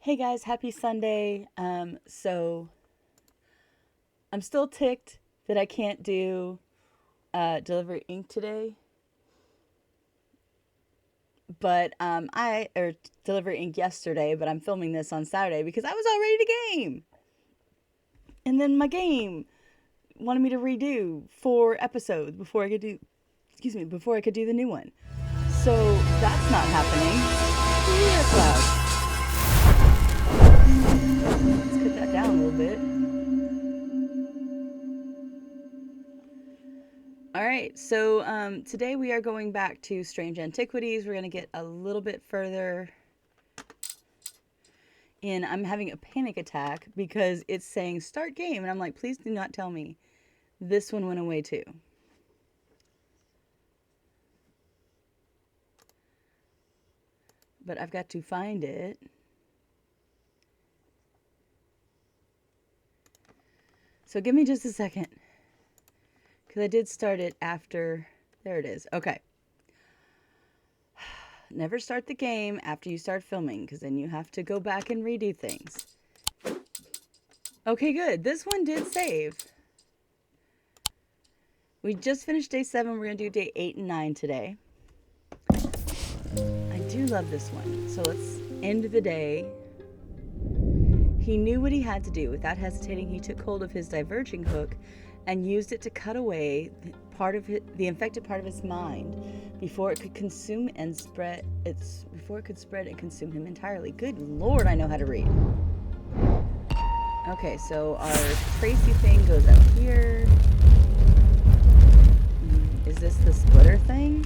Hey guys, happy Sunday. So I'm still ticked that I can't do Delivery Ink today, but I or Delivery Ink yesterday, but I'm filming this on Saturday because I was all ready to game, and then my game wanted me to redo 4 episodes before I could do, before I could do the new one. So that's not happening. Let's cut that down a little bit. All right, so today we are going back to Strange Antiquities. We're going to get a little bit further in. I'm having a panic attack because it's saying start game, and I'm like, please do not tell me this one went away too. But I've got to find it. So give me just a second, because I did start it after. There it is. Okay. Never start the game after you start filming, because then you have to go back and redo things. Okay, good. This one did save. We just finished day 7. We're going to do day 8 and 9 today. I do love this one. So let's end the day. He knew what he had to do. Without hesitating, he took hold of his diverging hook and used it to cut away the infected part of his mind before it could consume and spread and consume him entirely. Good Lord, I know how to read. Okay, so our Tracy thing goes up here. Is this the splitter thing?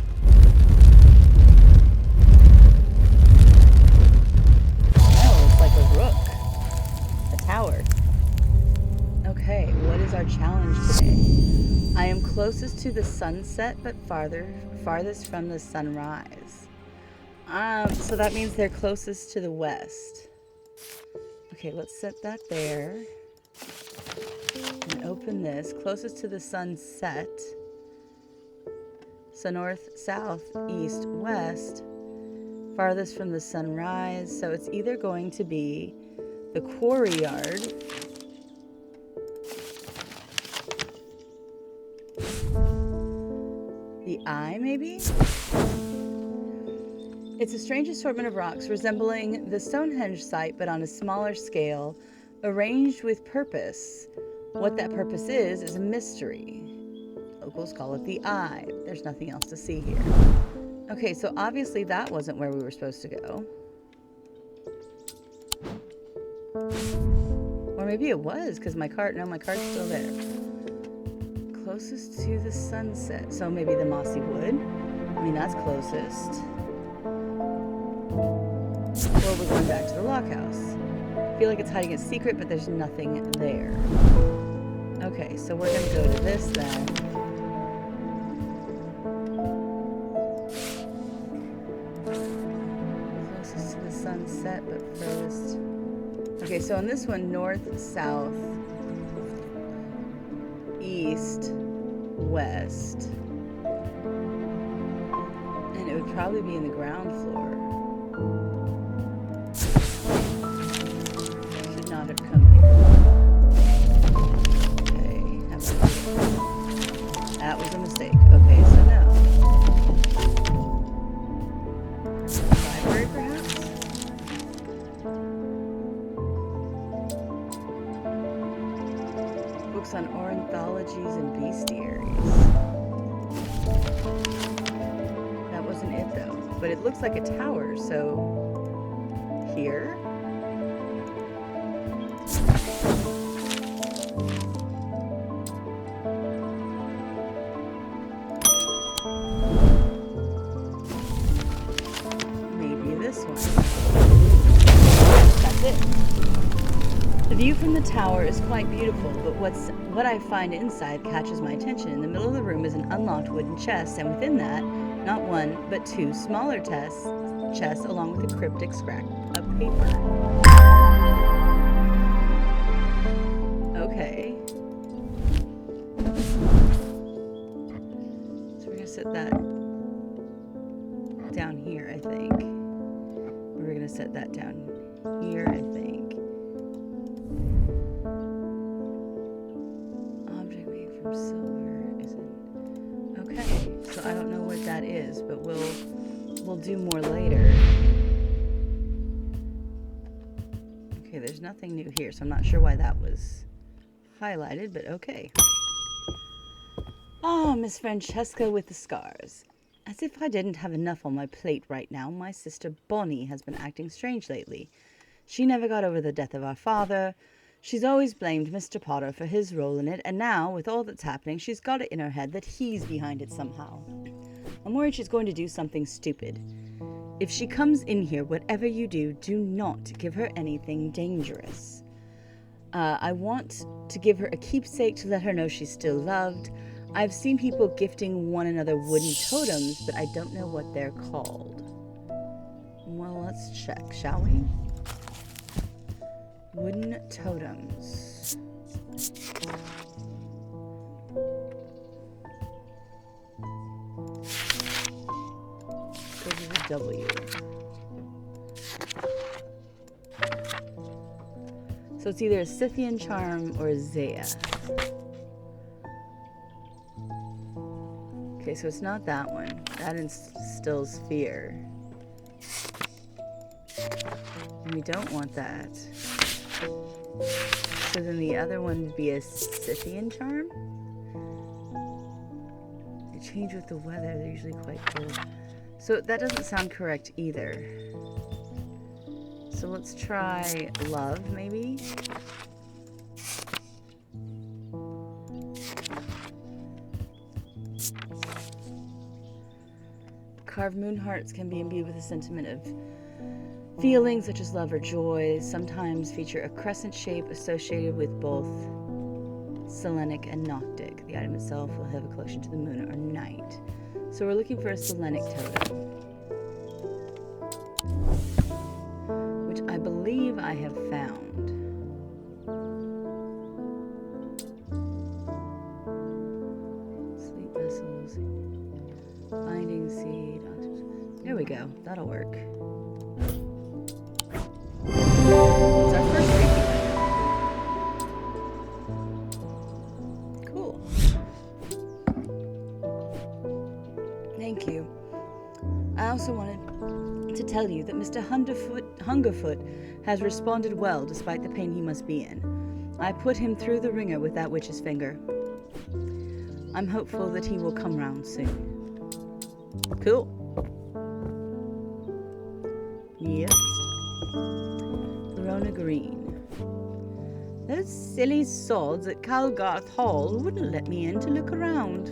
No, it's like a rook. A tower. Okay, what is our challenge today? I am closest to the sunset, but farthest from the sunrise. So that means they're closest to the west. Okay, let's set that there. And open this. Closest to the sunset. So north, south, east, west. Farthest from the sunrise. So it's either going to be the quarry yard. The eye, maybe? It's a strange assortment of rocks resembling the Stonehenge site, but on a smaller scale, arranged with purpose. What that purpose is a mystery. Locals call it the eye. There's nothing else to see here. Okay, so obviously that wasn't where we were supposed to go. Or maybe it was, because my card's still there. Closest to the sunset. So maybe the mossy wood. I mean, that's closest. Or we're going back to the lock house. I feel like it's hiding a secret, but there's nothing there. Okay, so we're going to go to this then. Closest to the sunset, but furthest. Okay, so on this one, north, south, east, west. And it would probably be in the ground floor. Should not have come here. Okay, how about this? That was a mistake. Okay, so now. Library, perhaps? Books on ornithologies and bestiaries. That wasn't it though. But it looks like a tower, so here? Maybe this one. That's it. The view from the tower is quite beautiful, but what I find inside catches my attention. In the middle of the room is an unlocked wooden chest, and within that, not one, but 2 smaller chests along with a cryptic scrap of paper. Okay. So we're going to set that down here, I think. We're going to set that down here, I think. Object made from silver isn't... Okay, so I don't know what that is, but we'll do more later. Okay, there's nothing new here, so I'm not sure why that was highlighted, but okay. Ah, Miss Francesca with the scars. As if I didn't have enough on my plate right now, my sister Bonnie has been acting strange lately. She never got over the death of our father. She's always blamed Mr. Potter for his role in it, and now, with all that's happening, she's got it in her head that he's behind it somehow. I'm worried she's going to do something stupid. If she comes in here, whatever you do, do not give her anything dangerous. I want to give her a keepsake to let her know she's still loved. I've seen people gifting one another wooden totems, but I don't know what they're called. Well, let's check, shall we? Wooden totems. Go to the W. So it's either a Scythian charm or a Zaya. Okay, so it's not that one. That instills fear. And we don't want that. So then the other one would be a Scythian charm? They change with the weather, they're usually quite cold. So that doesn't sound correct either. So let's try love, maybe? Carved moon hearts can be imbued with a sentiment of feelings such as love or joy. Sometimes feature a crescent shape associated with both Selenic and Noctic. The item itself will have a collection to the moon or night. So we're looking for a Selenic totem, which I believe I have found. Sleep vessels, binding seed. There we go. That'll work. It's our first repeat item. Cool. Thank you. I also wanted to tell you that Mr. Hungerfoot has responded well despite the pain he must be in. I put him through the ringer with that witch's finger. I'm hopeful that he will come round soon. Cool. Next. Verona Green. Those silly sods at Calgarth Hall wouldn't let me in to look around.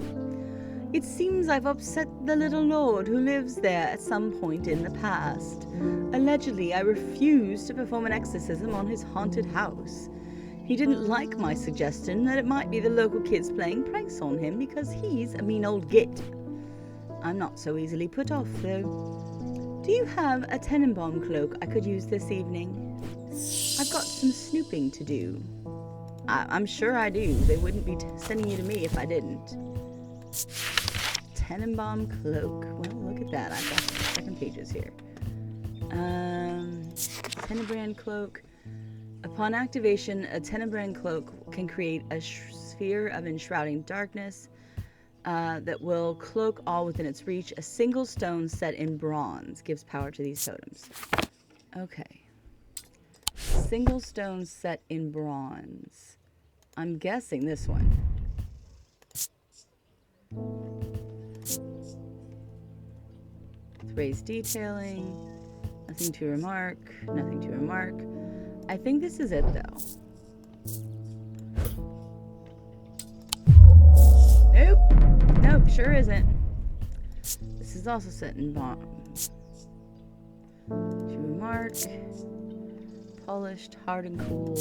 It seems I've upset the little lord who lives there at some point in the past. Allegedly, I refused to perform an exorcism on his haunted house. He didn't like my suggestion that it might be the local kids playing pranks on him because he's a mean old git. I'm not so easily put off, though. Do you have a Tenenbaum cloak I could use this evening? I've got some snooping to do. I'm sure I do. They wouldn't be sending you to me if I didn't. Tenenbaum cloak. Well, look at that. I've got second pages here. Tenebrand cloak. Upon activation, a Tenebrand cloak can create a sphere of enshrouding darkness that will cloak all within its reach. A single stone set in bronze gives power to these totems. Okay. Single stone set in bronze. I'm guessing this one. Raised detailing. Nothing to remark. Nothing to remark. I think this is it, though. Nope. Nope, sure isn't. This is also set in bronze. To remark. Polished, hard and cool.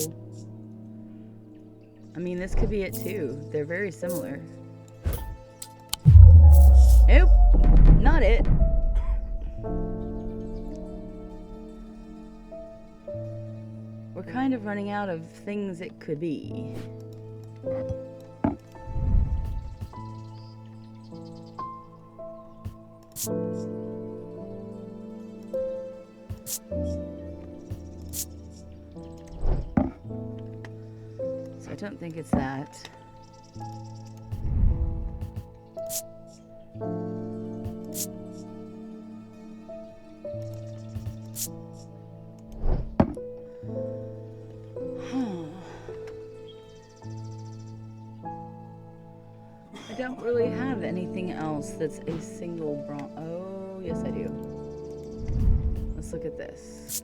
I mean, this could be it, too. They're very similar. Nope. Not it. We're kind of running out of things it could be. don't think it's that. I don't really have anything else that's a single bronze. Oh, yes I do. Let's look at this.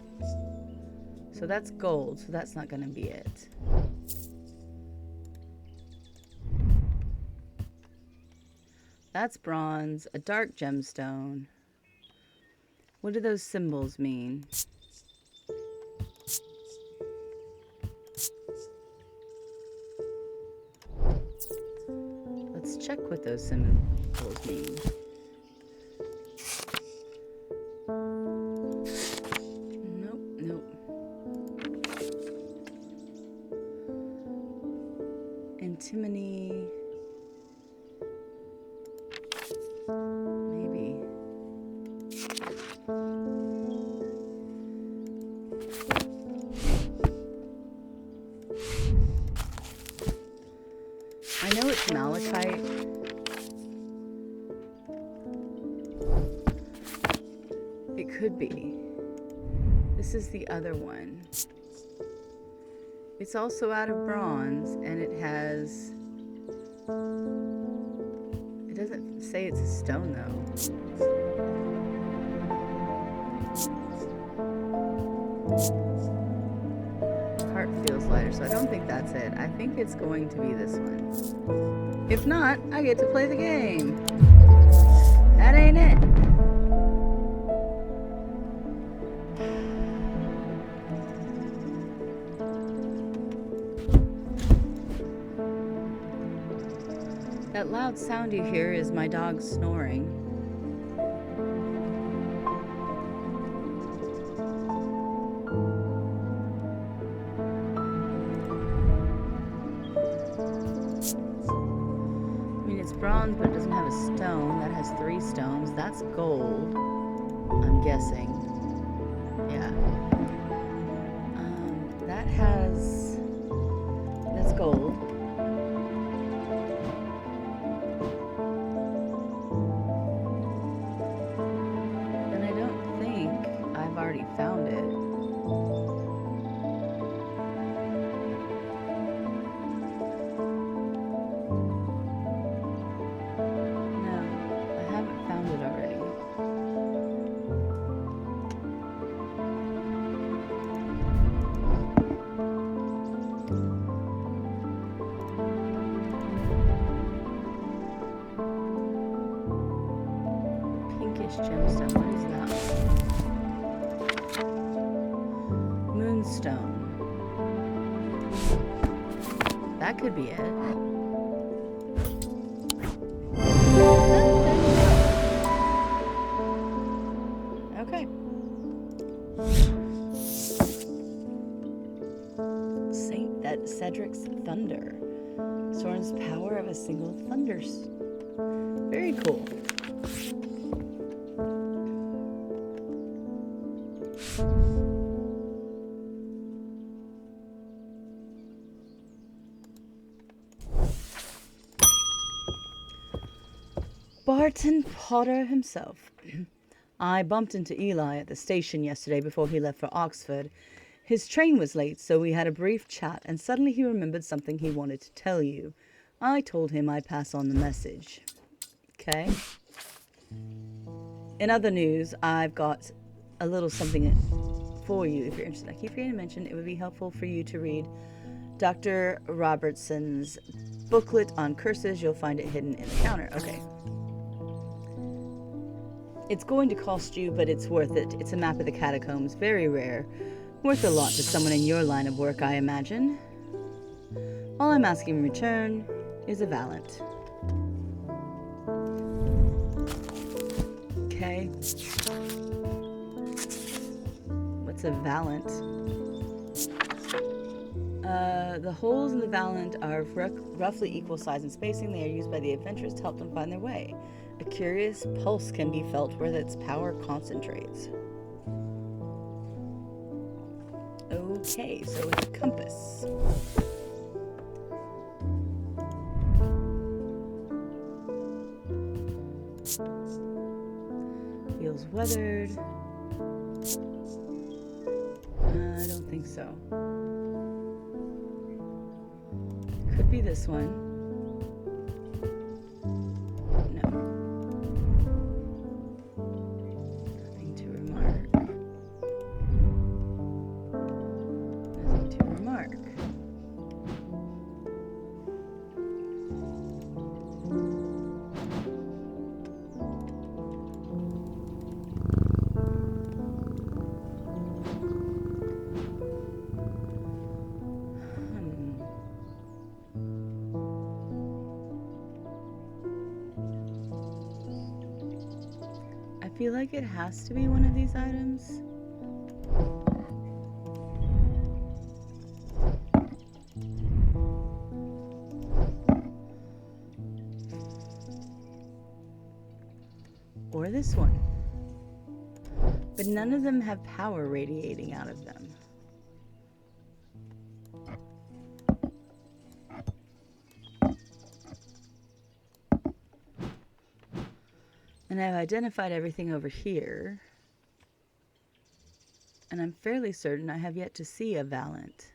So that's gold, so that's not going to be it. That's bronze, a dark gemstone. What do those symbols mean? Let's check what those symbols mean. Nope. Antimony. Maybe. I know it's malachite. It could be. This is the other one. It's also out of bronze, and it has... It doesn't say it's a stone, though. Heart feels lighter, so I don't think that's it. I think it's going to be this one. If not, I get to play the game. That ain't it. That loud sound you hear is my dog snoring. I mean, it's bronze, but it doesn't have a stone. That has 3 stones. That's gold, I'm guessing. Yeah. That's gold. Found it. No, I haven't found it already. Pinkish gemstone, what is that? Moonstone. That could be it. Okay. Saint Cedric's Thunder. Soren's power of a single thunder. Very cool. Barton Potter himself. I bumped into Eli at the station yesterday before he left for Oxford. His train was late, so we had a brief chat, and suddenly he remembered something he wanted to tell you. I told him I'd pass on the message. Okay? In other news, I've got a little something for you if you're interested. I keep forgetting to mention it would be helpful for you to read Dr. Robertson's booklet on curses. You'll find it hidden in the counter. Okay. It's going to cost you, but it's worth it. It's a map of the catacombs. Very rare. Worth a lot to someone in your line of work, I imagine. All I'm asking in return is a valant. Okay. What's a valant? The holes in the valant are roughly equal size and spacing. They are used by the adventurers to help them find their way. A curious pulse can be felt where its power concentrates. Okay, so it's a compass. weathered. I don't think so. Could be this one. No. Nothing to remark. Nothing to remark. I feel like it has to be one of these items. Or this one. But none of them have power radiating out of them. And I've identified everything over here. And I'm fairly certain I have yet to see a Valant.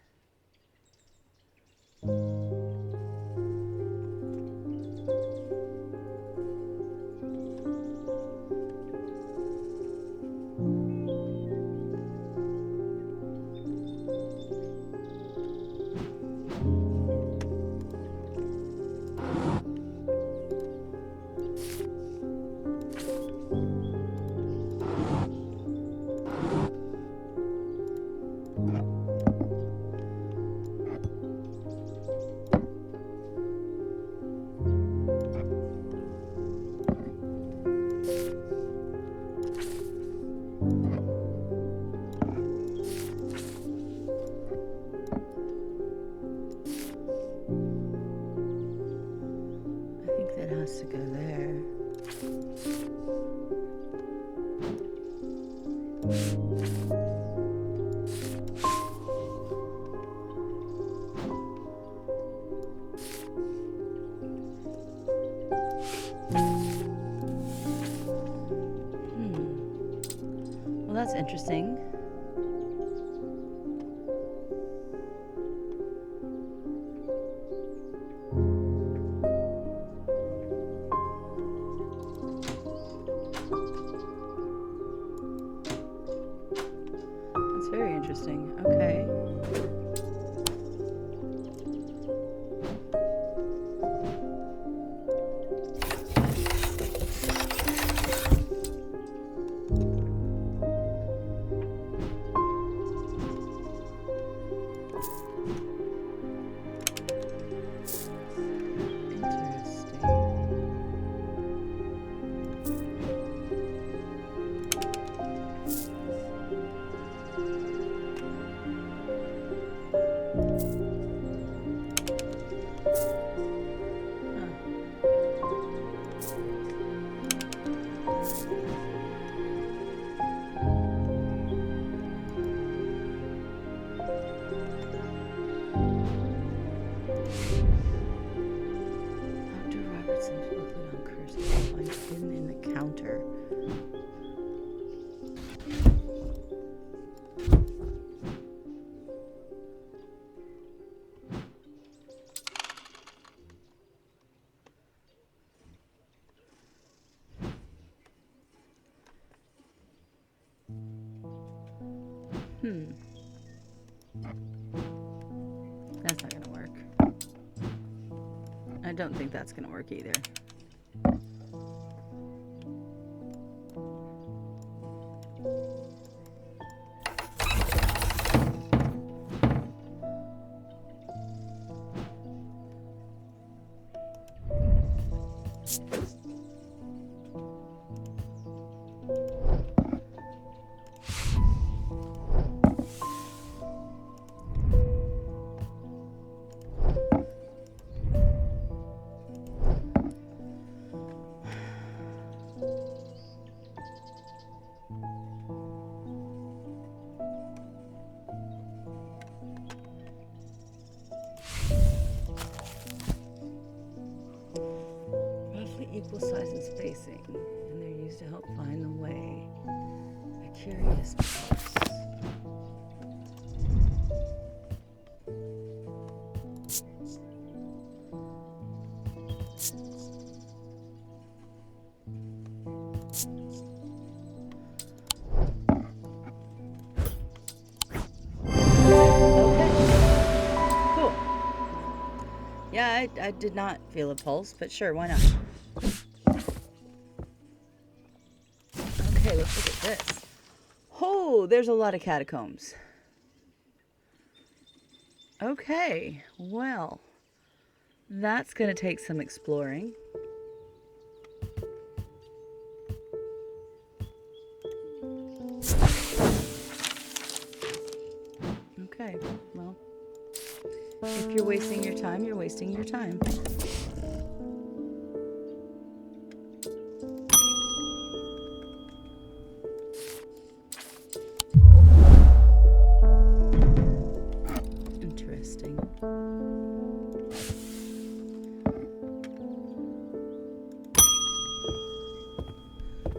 To go there. Well, that's interesting. Very interesting. Okay. That's not gonna work. I don't think that's gonna work either. Equal size and spacing, and they're used to help find the way. Curious pulse. Yeah, I did not feel a pulse, but sure, why not? Okay, let's look at this. Oh, there's a lot of catacombs. Okay, well, that's going to take some exploring. Okay, well, if you're wasting your time, you're wasting your time. Interesting.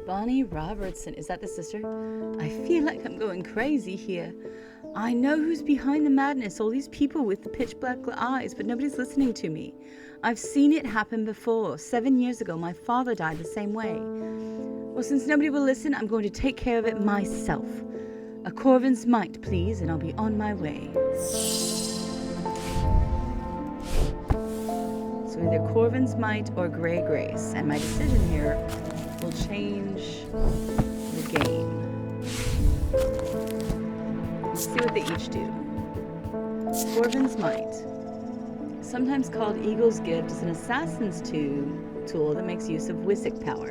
Bonnie Robertson, is that the sister? I feel like I'm going crazy here. I know who's behind the madness, all these people with the pitch black eyes, but nobody's listening to me. I've seen it happen before. 7 years ago, my father died the same way. Well, since nobody will listen, I'm going to take care of it myself. A Corvin's might, please, and I'll be on my way. So either Corvin's might or Grey Grace, and my decision here will change the game. Let's see what they each do. Corvin's might, sometimes called Eagle's Gift, is an assassin's tool that makes use of Wissac power.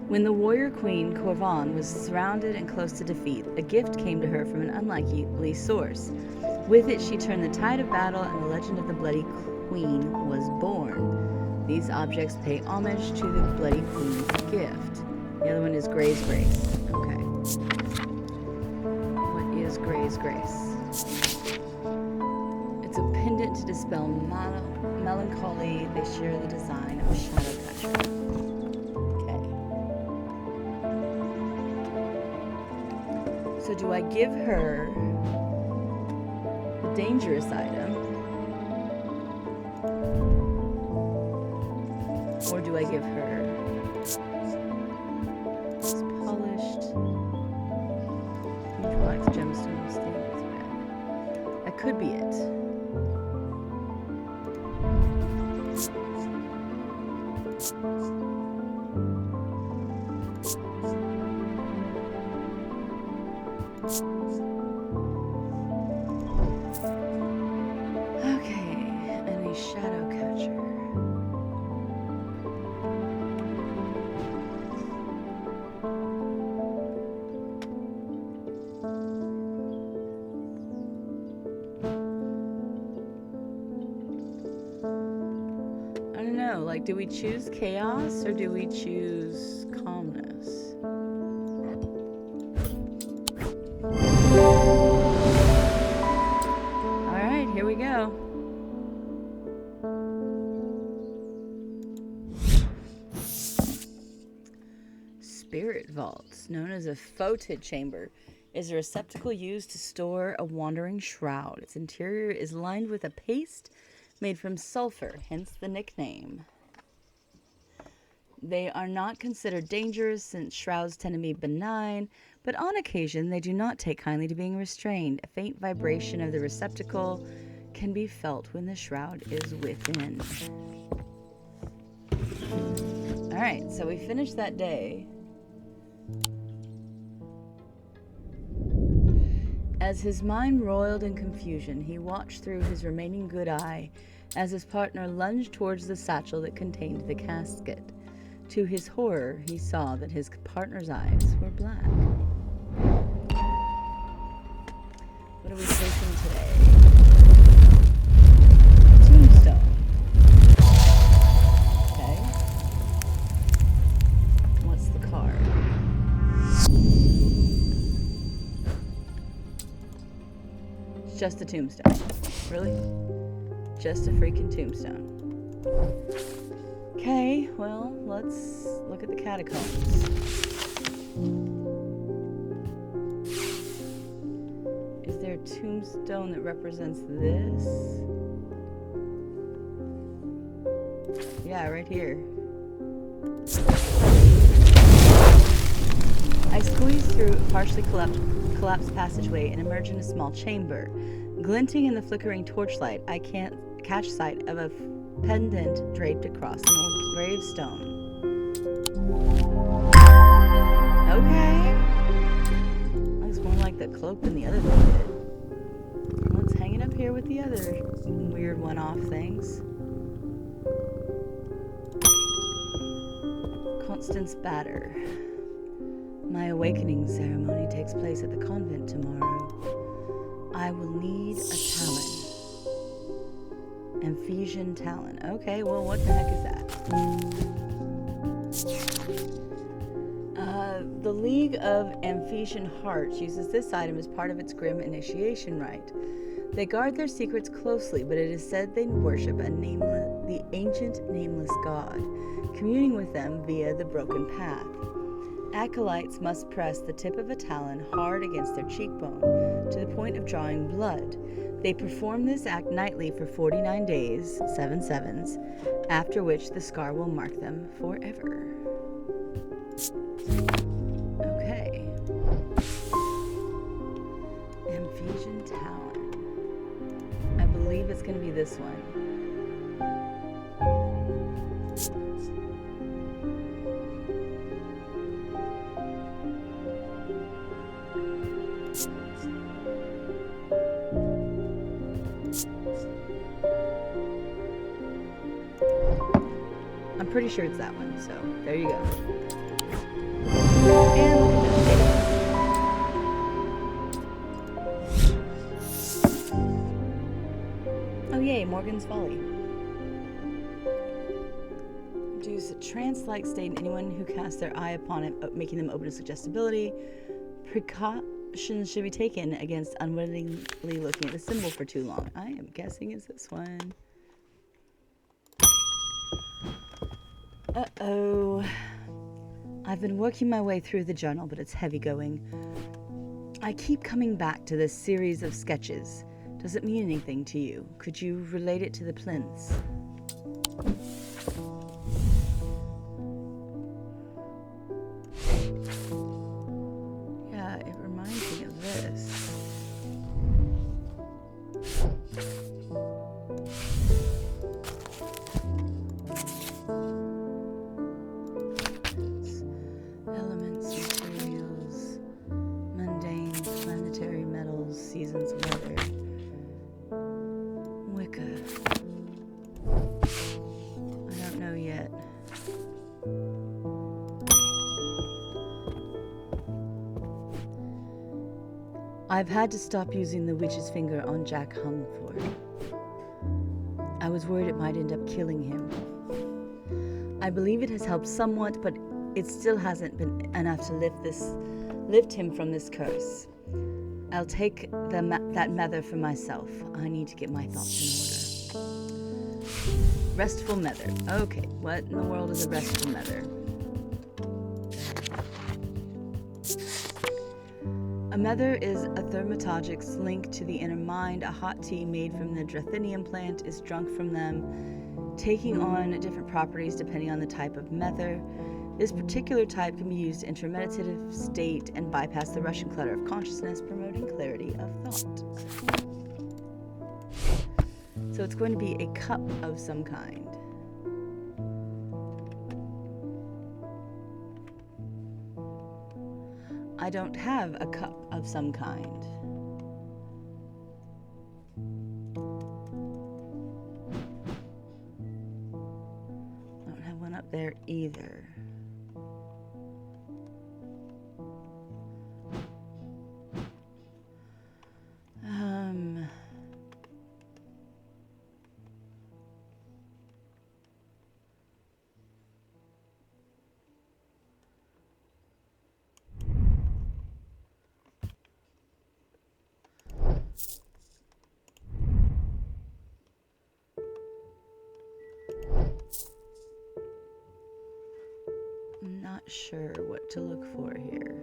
When the warrior queen, Corvan, was surrounded and close to defeat, a gift came to her from an unlikely source. With it, she turned the tide of battle, and the legend of the Bloody Queen was born. These objects pay homage to the Bloody Queen's gift. The other one is Grey's Grace. Okay. What is Grey's Grace? It's a pendant to dispel melancholy. They share the design of a shadow catcher. So do I give her the dangerous item? Or do I give her this polished, huge black gemstone stained with red? That could be it. Like, do we choose chaos or do we choose calmness? All right, here we go. Spirit vaults, known as a fauteuil chamber, is a receptacle used to store a wandering shroud. Its interior is lined with a paste made from sulfur, hence the nickname. They are not considered dangerous since shrouds tend to be benign, but on occasion they do not take kindly to being restrained. A faint vibration of the receptacle can be felt when the shroud is within. Alright, so we finished that day. As his mind roiled in confusion, he watched through his remaining good eye as his partner lunged towards the satchel that contained the casket. To his horror, he saw that his partner's eyes were black. What are we taking today? Tombstone. Okay. What's the card? It's just a tombstone. Really? Just a freaking tombstone. Okay, well, let's look at the catacombs. there a tombstone that represents this? Yeah, right here. I squeeze through a partially collapsed passageway and emerge in a small chamber. Glinting in the flickering torchlight, I can't catch sight of a pendant draped across an old gravestone. Okay. Looks more like the cloak than the other thing did. Let's hang it up here with the other weird one-off things. Constance Batter. My awakening ceremony takes place at the convent tomorrow. I will need a talon. Ephesian talon. Okay, well, what the heck is that? The League of Ephesian Hearts uses this item as part of its grim initiation rite. They guard their secrets closely, but it is said they worship the ancient nameless god, communing with them via the broken path. Acolytes must press the tip of a talon hard against their cheekbone to the point of drawing blood. They perform this act nightly for 49 days, 7 sevens, after which the scar will mark them forever. Okay. Ephesian talon. I believe it's going to be this one. I'm pretty sure it's that one, so there you go. And oh yay, Morgan's Folly. Induce a trance-like state in anyone who casts their eye upon it, making them open to suggestibility. Precautions should be taken against unwittingly looking at the symbol for too long. I am guessing it's this one. Uh-oh. I've been working my way through the journal, but it's heavy going. I keep coming back to this series of sketches. Does it mean anything to you? Could you relate it to the plinths? Yeah, it reminds me of this. Seasons weather. Wicca. I don't know yet. I've had to stop using the witch's finger on Jack Hungford. I was worried it might end up killing him. I believe it has helped somewhat, but it still hasn't been enough to lift him from this curse. I'll take that mether for myself. I need to get my thoughts in order. Restful mether. Okay, what in the world is a restful mether? A mether is a thaumaturgic's link to the inner mind. A hot tea made from the Drathinium plant is drunk from them, taking on different properties depending on the type of mether. This particular type can be used to enter a meditative state and bypass the rushing clutter of consciousness, promoting clarity of thought. So it's going to be a cup of some kind. I don't have a cup of some kind. I don't have one up there either. I'm not sure what to look for here.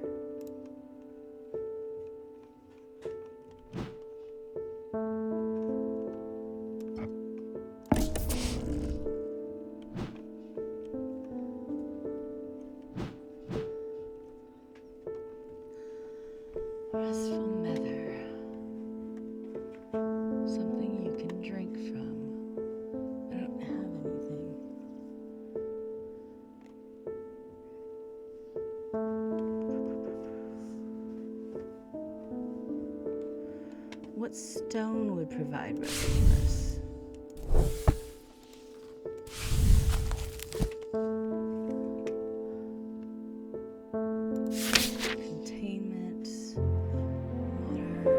beautiful meather. Something you can drink from. I don't have anything. What stone would provide restfulness? Containment, water.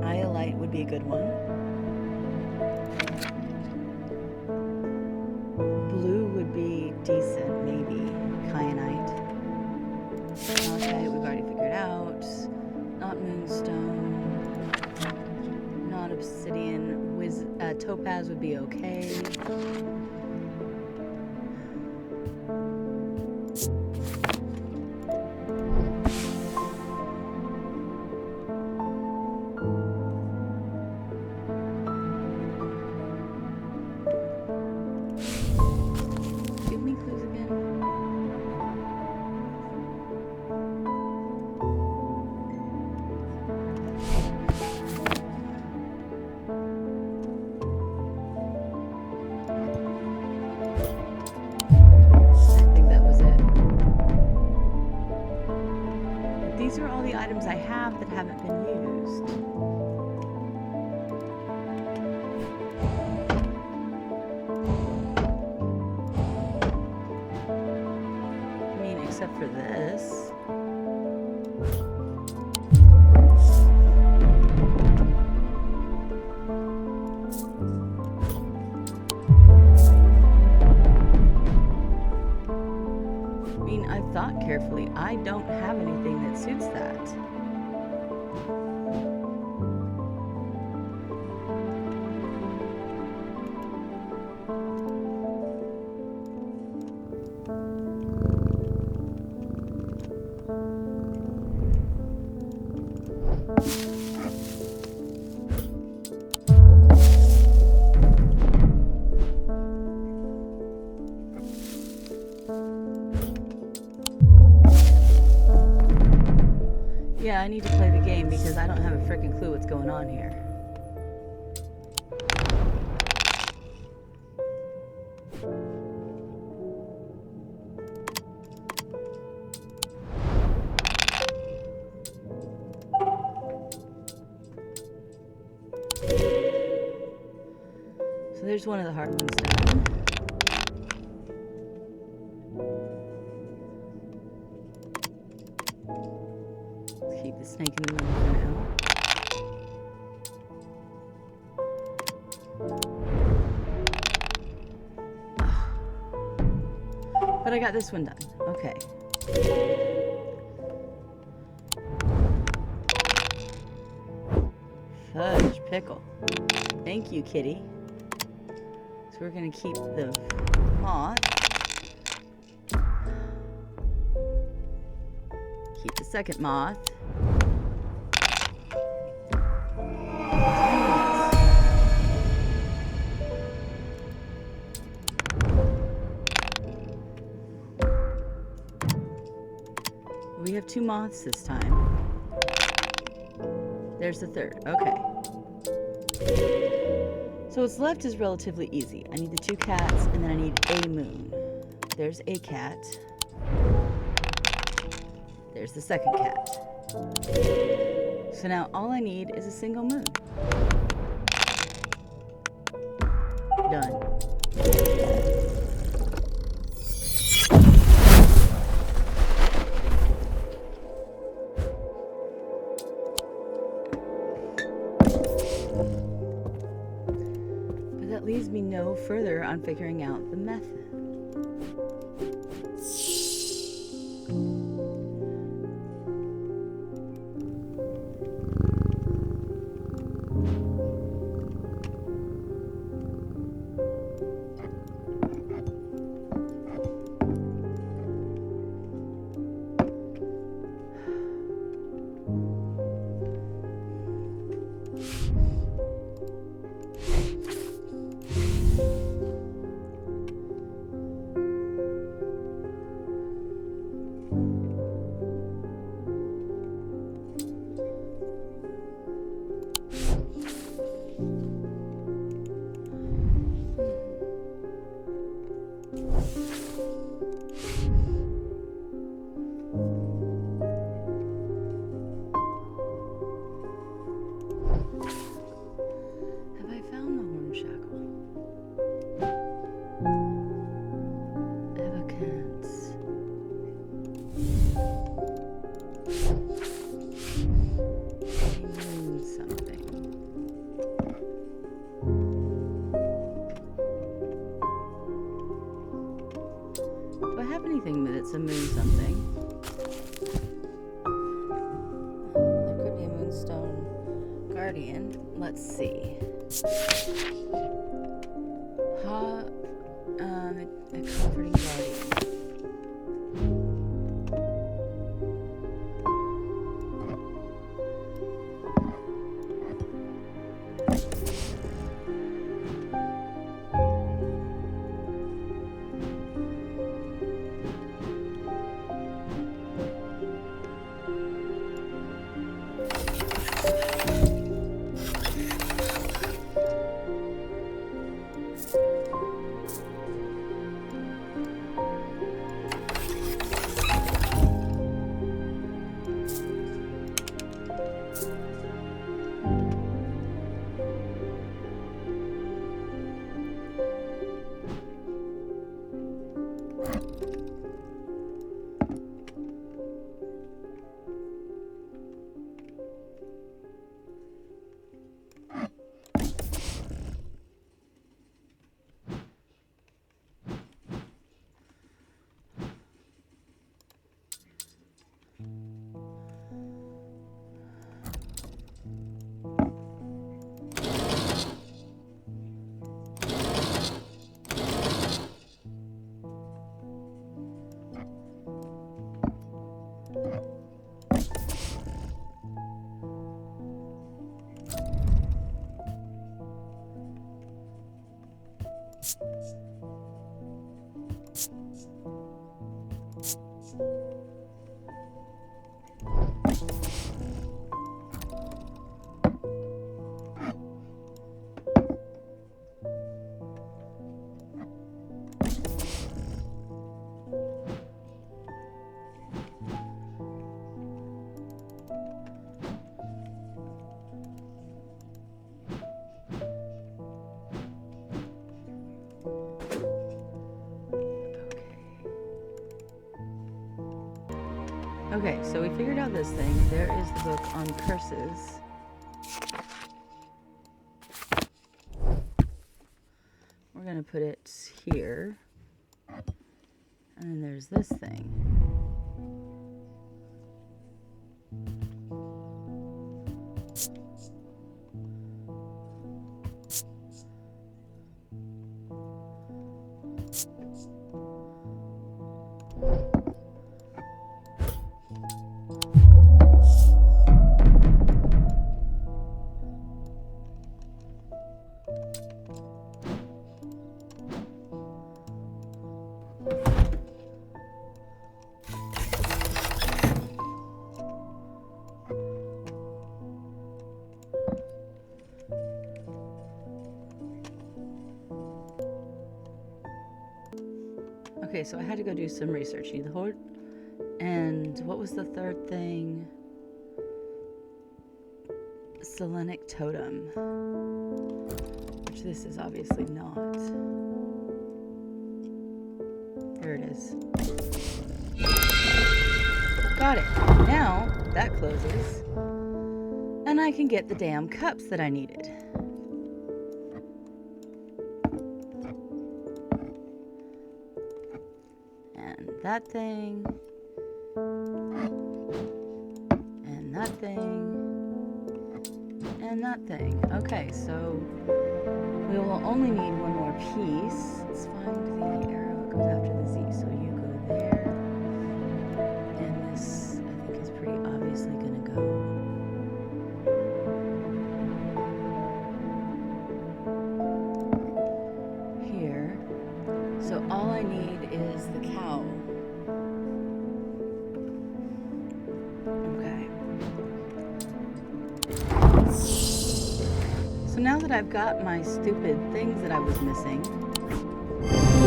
Iolite would be a good one. Blue would be decent, maybe. Kyanite. Okay, we've already figured out. Not moonstone. Not obsidian. Topaz would be okay. Give me clues again. These are all the items I have that haven't been used. I mean, except for this. I mean, I've thought carefully. I don't have anything that suits that. Yeah, I need to play the game because I don't have a freaking clue what's going on here. So there's one of the hard ones done. Keep the snake in the middle for now. But I got this one done. Okay. Fudge pickle. Thank you, kitty. So we're going to keep the moth. Keep the second moth. We have 2 moths this time. There's the third. Okay. So what's left is relatively easy. I need the 2 cats, and then I need a moon. There's a cat. There's the second cat. So now all I need is a single moon. Done. But that leaves me no further on figuring out the method. guardian. Let's see. A comforting guardian. Okay, so we figured out this thing. There is the book on curses. We're gonna put it here. And then there's this thing. Okay, so I had to go do some research. You need the hoard. And what was the third thing? Selenic totem. Which this is obviously not. There it is. Got it. Now that closes. And I can get the damn cups that I needed. That thing, and that thing, and that thing. Okay, so we will only need one more piece. Let's find the arrow. It goes after the Z, so you go there. And this, I think, is pretty obviously going to go here. So all I need is the cow. So now that I've got my stupid things that I was missing, I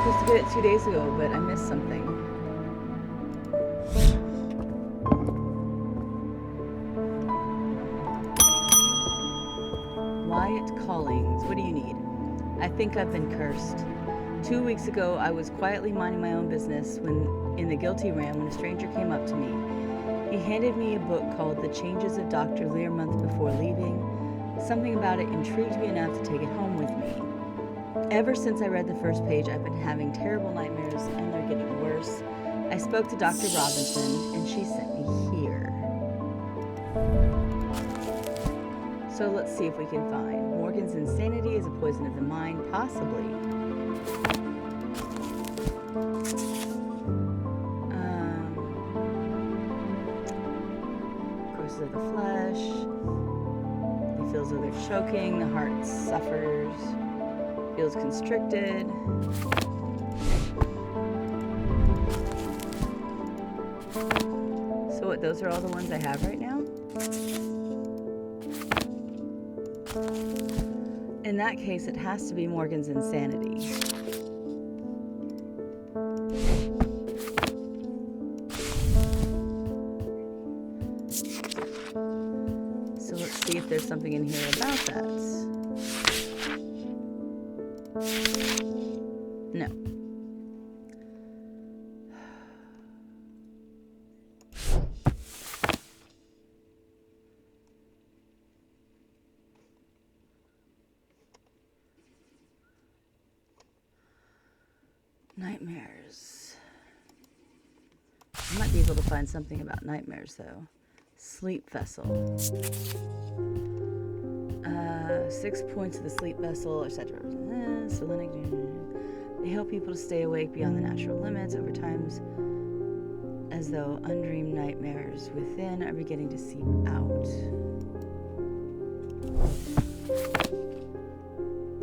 was supposed to get it 2 days ago, but I missed something. Wyatt Callings, what do you need? I think I've been cursed. 2 weeks ago, I was quietly minding my own business when in the guilty ram when a stranger came up to me. He handed me a book called The Changes of Dr. Learmonth before leaving. Something about it intrigued me enough to take it home with me. Ever since I read the first page, I've been having terrible nightmares, and they're getting worse. I spoke to Dr. Robinson, and she sent me here. So let's see if we can find. Morgan's insanity is a poison of the mind, possibly. Courses of the flesh. He feels as though they're choking. The heart suffers. Feels constricted. So what, those are all the ones I have right now? In that case, it has to be Morgan's insanity. So let's see if there's something in here about that. No. Nightmares. I might be able to find something about nightmares, though. Sleep vessel. 6 points of the sleep vessel, etc. Selenic. They help people to stay awake beyond the natural limits over times, as though undreamed nightmares within are beginning to seep out.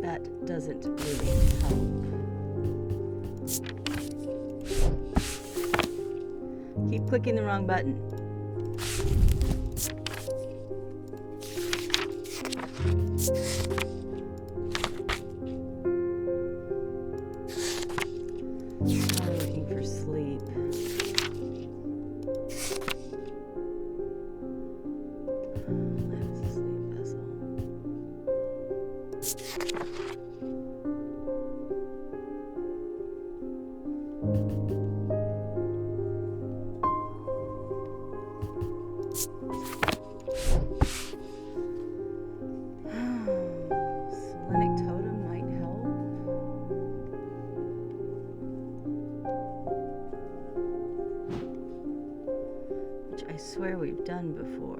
That doesn't really help. Keep clicking the wrong button. I'm looking for sleep. That's a sleep vessel. Selenic totem might help. Which I swear we've done before.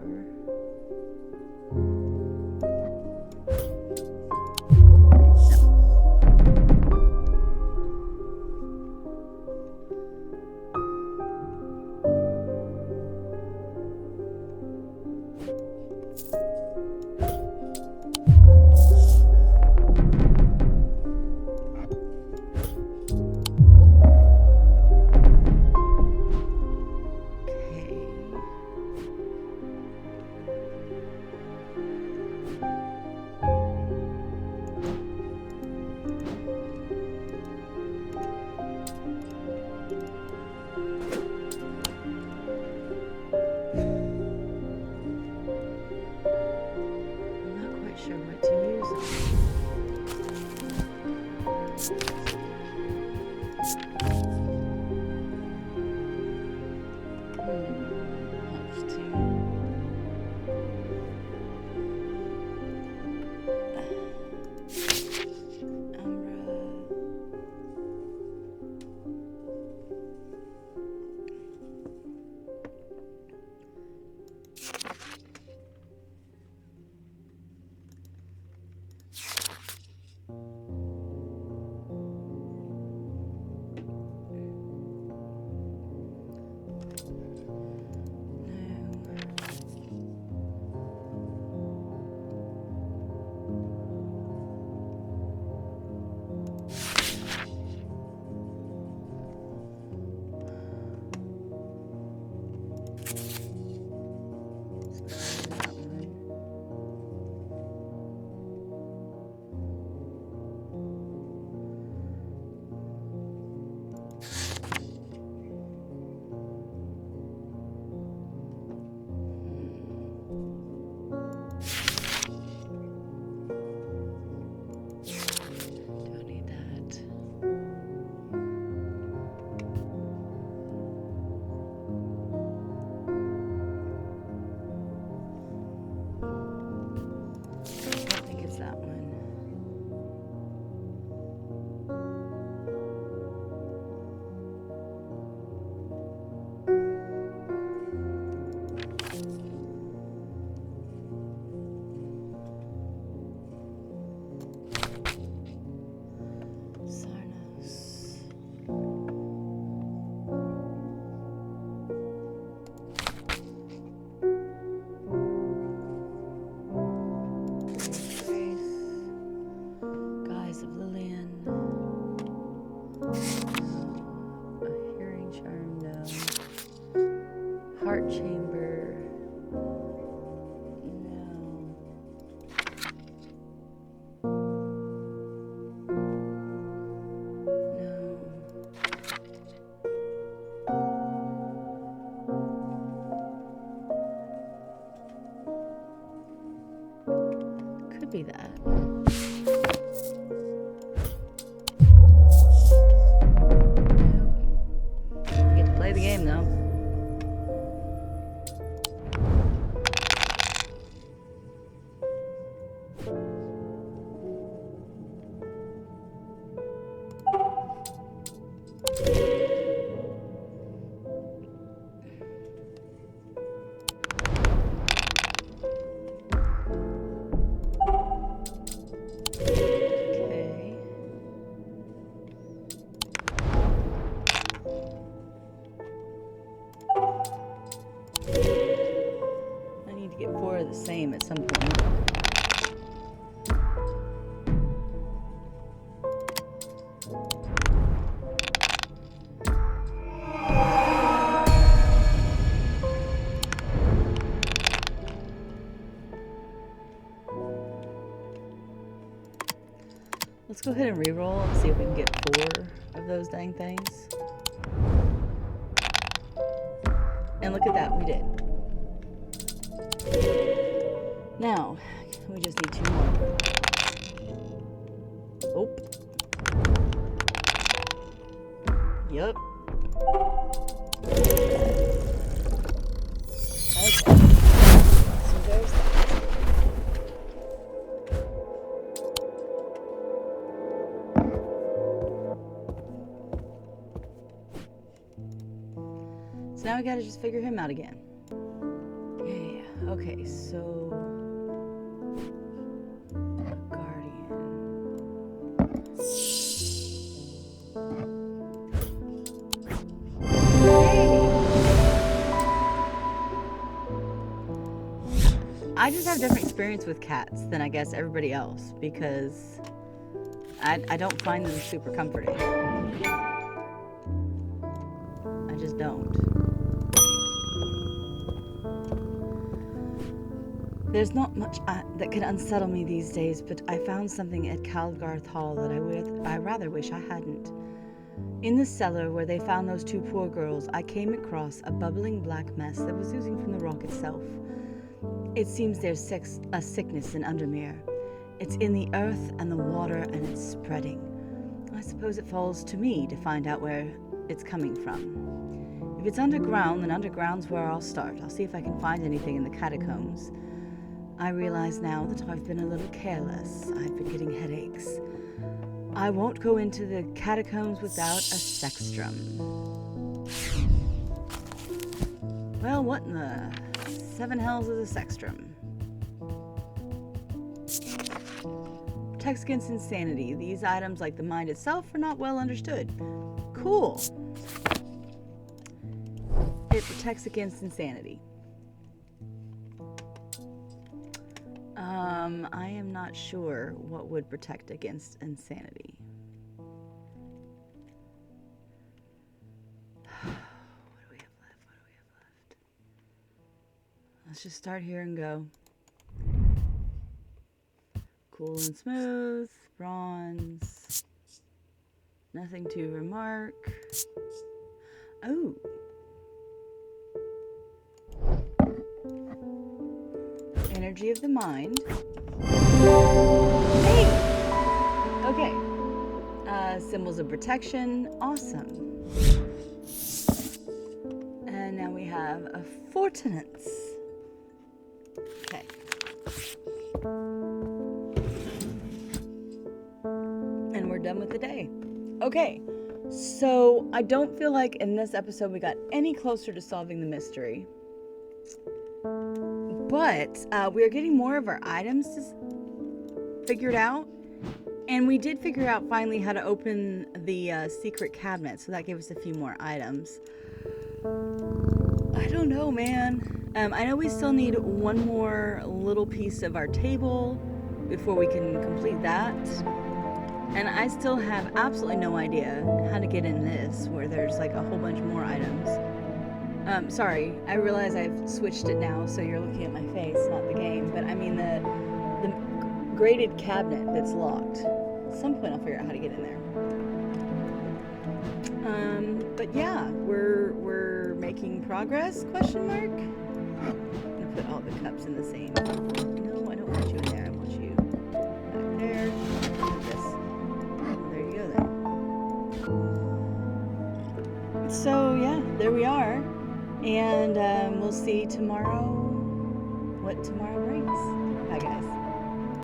Sure what to use heart chamber. No. No. Could be that. You get to play the game though. The same at some point. Let's go ahead and re-roll and see if we can get 4 of those dang things. And look at that, we did. Now, we just need 2 more. Oh. Yup. Okay. So there's that. So now we gotta just figure him out again. Yeah. Okay, so guardian. I just have different experience with cats than I guess everybody else because I don't find them super comforting. I just don't. There's not much that can unsettle me these days, but I found something at Calgarth Hall that I rather wish I hadn't. In the cellar where they found those 2 poor girls, I came across a bubbling black mess that was oozing from the rock itself. It seems there's a sickness in Undermere. It's in the earth and the water, and it's spreading. I suppose it falls to me to find out where it's coming from. If it's underground, then underground's where I'll start. I'll see if I can find anything in the catacombs. I realize now that I've been a little careless. I've been getting headaches. I won't go into the catacombs without a sextrum. Well, what in the 7 hells is a sextrum? Protects against insanity. These items, like the mind itself, are not well understood. Cool. It protects against insanity. I am not sure what would protect against insanity. What do we have left? What do we have left? Let's just start here and go. Cool and smooth. Bronze. Nothing to remark. Oh. Energy of the mind. Hey! Okay. Symbols of protection. Awesome. And now we have a fortinance. Okay. And we're done with the day. Okay. So I don't feel like in this episode we got any closer to solving the mystery. But we're getting more of our items figured out. And we did figure out finally how to open the secret cabinet. So that gave us a few more items. I don't know, man. I know we still need one more little piece of our table before we can complete that. And I still have absolutely no idea how to get in this, where there's like a whole bunch more items. Sorry, I realize I've switched it now, so you're looking at my face, not the game. But I mean the grated cabinet that's locked. At some point, I'll figure out how to get in there. But yeah, we're making progress? Question mark. I'm gonna put all the cups in the same. No, I don't want you in there. I want you back there. Like this. Oh, there you go then. So yeah, there we are. And we'll see tomorrow what tomorrow brings. Bye, guys.